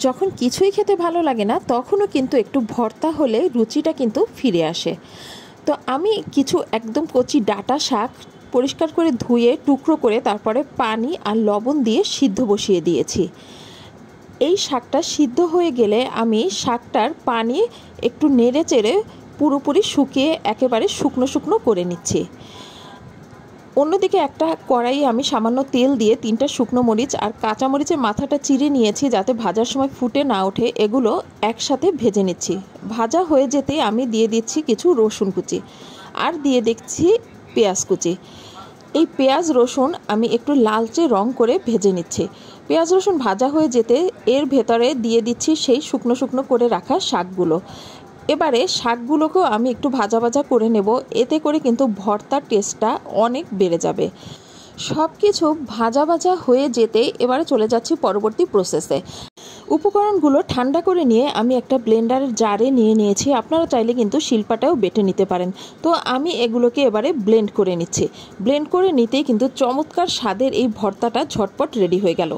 যখন কিছুই খেতে ভালো লাগে না তখনও কিন্তু একটু ভর্তা হলে রুচিটা কিন্তু ফিরে আসে। তো আমি কিছু একদম কচি ডাঁটা শাক পরিষ্কার করে ধুয়ে টুকরো করে তারপরে পানি আর লবণ দিয়ে সিদ্ধ বসিয়ে দিয়েছি। এই শাকটা সিদ্ধ হয়ে গেলে আমি শাকটার পানি একটু নেড়ে চেড়ে পুরোপুরি শুকিয়ে একেবারে শুকনো শুকনো করে নিচ্ছি। অন্যদিকে একটা কড়াইয়ে আমি সামান্য তেল দিয়ে 3টা শুকনো মরিচ আর কাঁচা মরিচের মাথাটা চিড়ে নিয়েছি যাতে ভাজার সময় ফুটে না ওঠে, এগুলো একসাথে ভেজে নিচ্ছি। ভাজা হয়ে যেতে আমি দিয়ে দিচ্ছি কিছু রসুন কুচি আর দিয়ে দিচ্ছি পেঁয়াজ কুচি। এই পেঁয়াজ রসুন আমি একটু লালচে রং করে ভেজে নিচ্ছি। পেঁয়াজ রসুন ভাজা হয়ে যেতে এর ভেতরে দিয়ে দিচ্ছি সেই শুকনো শুকনো করে রাখা শাকগুলো। এবারে শাকগুলোকেও আমি একটু ভাজা ভাজা করে নেব, এতে করে কিন্তু ভর্তার টেস্টটা অনেক বেড়ে যাবে। সব কিছু ভাজা ভাজা হয়ে যেতে এবারে চলে যাচ্ছি পরবর্তী প্রসেসে। উপকরণগুলো ঠান্ডা করে নিয়ে আমি একটা ব্লেন্ডারের জারে নিয়ে নিয়েছি, আপনারা চাইলে কিন্তু শিলপাটাও বেটে নিতে পারেন। তো আমি এগুলোকে এবারে ব্লেন্ড করে নিচ্ছি। ব্লেন্ড করে নিতেই কিন্তু চমৎকার স্বাদের এই ভর্তাটা ঝটপট রেডি হয়ে গেল।